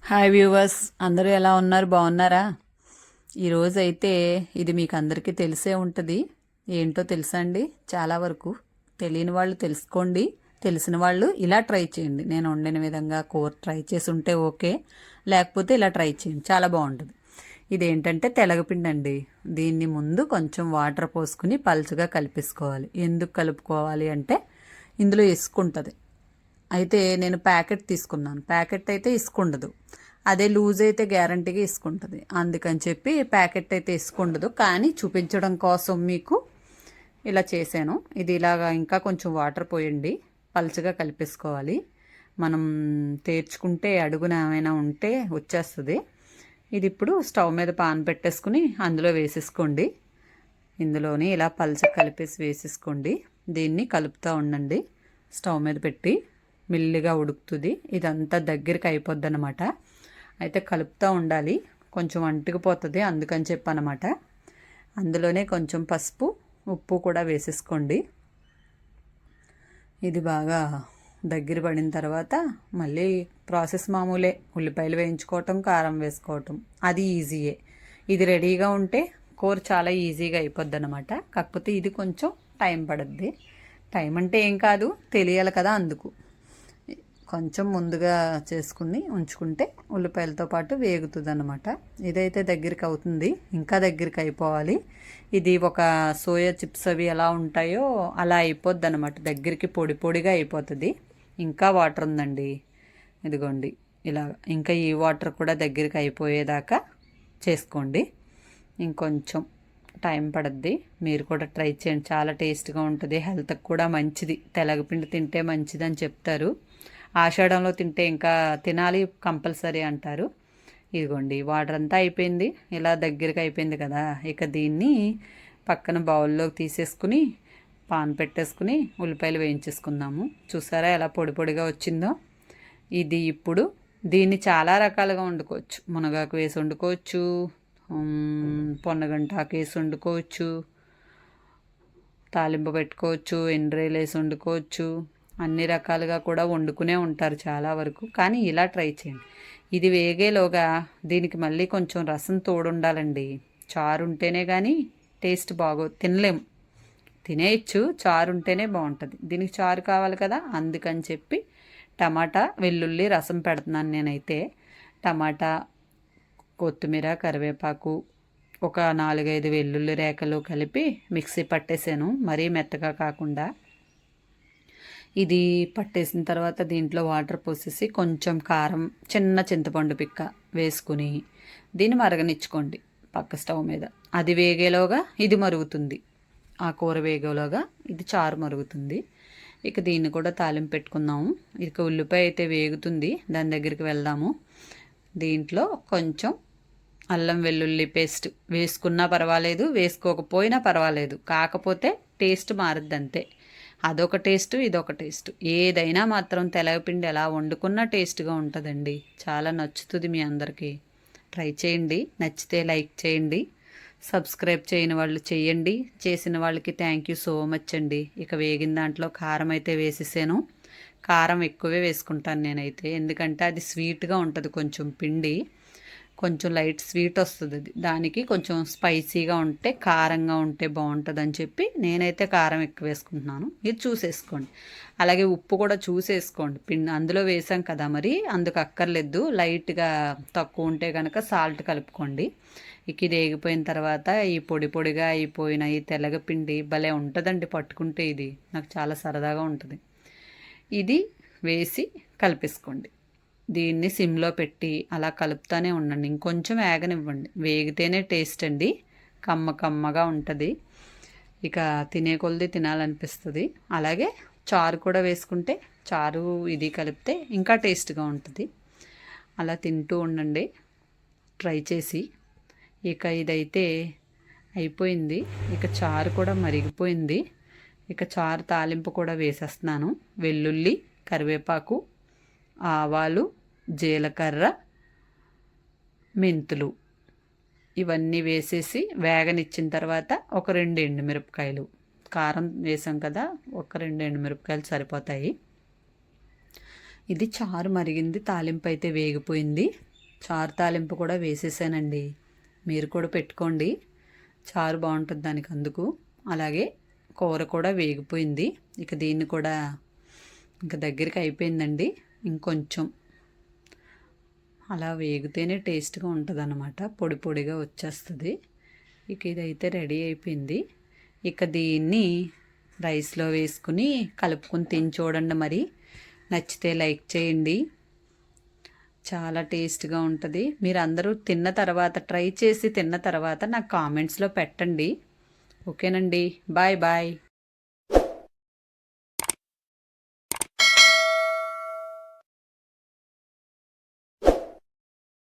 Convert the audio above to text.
Hi viewers, అందరూ ఎలా ఉన్నారు? బాగున్నారా? ఈరోజు అయితే ఇది మీకు అందరికీ తెలిసే ఉంటుంది. ఏంటో తెలుసా అండి? చాలా వరకు తెలియని వాళ్ళు తెలుసుకోండి, తెలిసిన వాళ్ళు ఇలా ట్రై చేయండి. నేను వండిన విధంగా కూర ట్రై చేసి ఉంటే ఓకే, లేకపోతే ఇలా ట్రై చేయండి, చాలా బాగుంటుంది. ఇదేంటంటే తెలగపిండి అండి. దీన్ని ముందు కొంచెం వాటర్ పోసుకుని పలుచగా కలిపేసుకోవాలి. ఎందుకు కలుపుకోవాలి అంటే ఇందులో ఇసుకుంటుంది. అయితే నేను ప్యాకెట్ తీసుకున్నాను. ప్యాకెట్ అయితే ఇసుకుండదు, అదే లూజ్ అయితే గ్యారంటీగా ఇసుకుంటుంది. అందుకని చెప్పి ప్యాకెట్ అయితే ఇసుకుండదు, కానీ చూపించడం కోసం మీకు ఇలా చేశాను. ఇది ఇలాగా ఇంకా కొంచెం వాటర్ పోయండి, పలుచగా కలిపేసుకోవాలి. మనం తేర్చుకుంటే అడుగున ఏమైనా ఉంటే వచ్చేస్తుంది. ఇది ఇప్పుడు స్టవ్ మీద పాన్ పెట్టేసుకుని అందులో వేసేసుకోండి. ఇందులోని ఇలా పలుచగా కలిపేసి వేసేసుకోండి. దీన్ని కలుపుతూ ఉండండి స్టవ్ మీద పెట్టి. మెల్లిగా ఉడుకుతుంది, ఇదంతా దగ్గరికి అయిపోద్ది అనమాట. అయితే కలుపుతూ ఉండాలి, కొంచెం అంటుకుపోతుంది, అందుకని చెప్పనమాట. అందులోనే కొంచెం పసుపు, ఉప్పు కూడా వేసేసుకోండి. ఇది బాగా దగ్గర పడిన తర్వాత మళ్ళీ ప్రాసెస్ మామూలే. ఉల్లిపాయలు వేయించుకోవటం, కారం వేసుకోవటం, అది ఈజీయే. ఇది రెడీగా ఉంటే కూర చాలా ఈజీగా అయిపోద్ది అనమాట. కాకపోతే ఇది కొంచెం టైం పడుద్ది. టైం అంటే ఏం కాదు, తెలియాలి కదా, అందుకు కొంచెం ముందుగా చేసుకుని ఉంచుకుంటే ఉల్లిపాయలతో పాటు వేగుతుంది అన్నమాట. ఇదైతే దగ్గరికి అవుతుంది, ఇంకా దగ్గరికి అయిపోవాలి. ఇది ఒక సోయా చిప్స్ అవి ఎలా ఉంటాయో అలా అయిపోద్ది అనమాట. దగ్గరికి పొడి పొడిగా అయిపోతుంది. ఇంకా వాటర్ ఉందండి, ఇదిగోండి ఇలా. ఇంకా ఈ వాటర్ కూడా దగ్గరికి అయిపోయేదాకా చేసుకోండి. ఇంకొంచెం టైం పడుద్ది. మీరు కూడా ట్రై చేయండి, చాలా టేస్ట్గా ఉంటుంది. హెల్త్కి కూడా మంచిది. తెలగపిండి తింటే మంచిదని చెప్తారు. ఆషాఢంలో తింటే ఇంకా తినాలి కంపల్సరీ అంటారు. ఇదిగోండి వాటర్ అంతా అయిపోయింది, ఇలా దగ్గరికి అయిపోయింది కదా. ఇక దీన్ని పక్కన బౌల్లోకి తీసేసుకుని పాన్ పెట్టేసుకుని ఉల్లిపాయలు వేయించేసుకుందాము. చూసారా ఎలా పొడి పొడిగా వచ్చిందో? ఇది ఇప్పుడు దీన్ని చాలా రకాలుగా వండుకోవచ్చు. మునగాకు వేసి వండుకోవచ్చు, పొన్నగంటాకు వేసి వండుకోవచ్చు, తాలింపు పెట్టుకోవచ్చు, ఎండ్రాయిలు వేసి వండుకోవచ్చు. అన్ని రకాలుగా కూడా వండుకునే ఉంటారు చాలా వరకు, కానీ ఇలా ట్రై చేయండి. ఇది వేగేలోగా దీనికి మళ్ళీ కొంచెం రసం తోడుండాలండి. చారు ఉంటేనే కానీ టేస్ట్ తినలేము. తినేయచ్చు, చారు ఉంటేనే బాగుంటుంది. దీనికి చారు కావాలి కదా, అందుకని చెప్పి టమాటా వెల్లుల్లి రసం పెడుతున్నాను నేనైతే. టమాటా, కొత్తిమీర, కరివేపాకు, ఒక 4-5 వెల్లుల్లి రేఖలు కలిపి మిక్సీ పట్టేసాను, మరీ మెత్తగా కాకుండా. ఇది పట్టేసిన తర్వాత దీంట్లో వాటర్ పోసేసి కొంచెం కారం, చిన్న చింతపండు పిక్క వేసుకుని దీన్ని మరగనిచ్చుకోండి పక్క స్టవ్ మీద. అది వేగేలోగా ఇది మరుగుతుంది. ఆ కూర వేగేలోగా ఇది చారు మరుగుతుంది. ఇక దీన్ని కూడా తాలింపు పెట్టుకుందాము. ఇక ఉల్లిపాయ అయితే వేగుతుంది, దాని దగ్గరికి వెళ్దాము. దీంట్లో కొంచెం అల్లం వెల్లుల్లి పేస్ట్ వేసుకున్నా పర్వాలేదు, వేసుకోకపోయినా పర్వాలేదు, కాకపోతే టేస్ట్ మారుద్ది అంతే. అదొక టేస్ట్, ఇదొక టేస్ట్. ఏదైనా మాత్రం తెలగపిండి ఎలా వండుకున్నా టేస్ట్గా ఉంటుందండి. చాలా నచ్చుతుంది మీ అందరికీ. ట్రై చేయండి, నచ్చితే లైక్ చేయండి, సబ్స్క్రైబ్ చేయని వాళ్ళు చేయండి. చేసిన వాళ్ళకి థ్యాంక్ యూ సో మచ్ అండి. ఇక వేగిన దాంట్లో కారం అయితే వేసేసాను. కారం ఎక్కువే వేసుకుంటాను నేనైతే, ఎందుకంటే అది స్వీట్గా ఉంటుంది. కొంచెం పిండి కొంచెం లైట్ స్వీట్ వస్తుంది, దానికి కొంచెం స్పైసీగా ఉంటే, కారంగా ఉంటే బాగుంటుంది అని చెప్పి నేనైతే కారం ఎక్కువ వేసుకుంటున్నాను. ఇది చూసేసుకోండి. అలాగే ఉప్పు కూడా చూసేసుకోండి. అందులో వేసాం కదా, మరి అందుకు అక్కర్లేదు. లైట్గా తక్కువ ఉంటే కనుక సాల్ట్ కలుపుకోండి. ఇక ఇది వేగిపోయిన తర్వాత ఈ పొడి పొడిగా అయిపోయిన ఈ తెల్లగపిండి భలే ఉంటుందండి పట్టుకుంటే. ఇది నాకు చాలా సరదాగా ఉంటుంది. ఇది వేసి కలిపేసుకోండి. దీన్ని సిమ్లో పెట్టి అలా కలుపుతూనే ఉండండి. ఇంకొంచెం వేగనివ్వండి, వేగితేనే టేస్ట్ అండి. కమ్మ కమ్మగా ఉంటుంది, ఇక తినే కొలది తినాలనిపిస్తుంది. అలాగే చారు కూడా వేసుకుంటే, చారు ఇది కలిపితే ఇంకా టేస్ట్గా ఉంటుంది. అలా తింటూ ఉండండి ట్రై చేసి. ఇక ఇదైతే అయిపోయింది, ఇక చారు కూడా మరిగిపోయింది. ఇక చారు తాలింపు కూడా వేసేస్తున్నాను. వెల్లుల్లి, కరివేపాకు, ఆవాలు, జీలకర్ర, మెంతులు ఇవన్నీ వేసేసి వేగనిచ్చిన తర్వాత ఒక 2 ఎండుమిరపకాయలు, కారం వేసాం కదా, ఒక 2 ఎండుమిరపకాయలు సరిపోతాయి. ఇది చారు మరిగింది, తాలింపు అయితే వేగిపోయింది. చారు తాలింపు కూడా వేసేసానండి. మీరు కూడా పెట్టుకోండి, చారు బాగుంటుంది దానికి అందుకు. అలాగే కూర కూడా వేగిపోయింది. ఇక దీన్ని కూడా ఇంకా దగ్గరికి అయిపోయిందండి. ఇంకొంచెం అలా వేగితేనే టేస్ట్గా ఉంటుంది అన్నమాట, పొడి పొడిగా వచ్చేస్తుంది. ఇక ఇదైతే రెడీ అయిపోయింది. ఇక దీన్ని రైస్లో వేసుకుని కలుపుకొని తిని చూడండి. మరి నచ్చితే లైక్ చేయండి, చాలా టేస్ట్గా ఉంటుంది. మీరు అందరూ తిన్న తర్వాత, ట్రై చేసి తిన్న తర్వాత నాకు కామెంట్స్లో పెట్టండి. ఓకేనండి, బాయ్ బాయ్.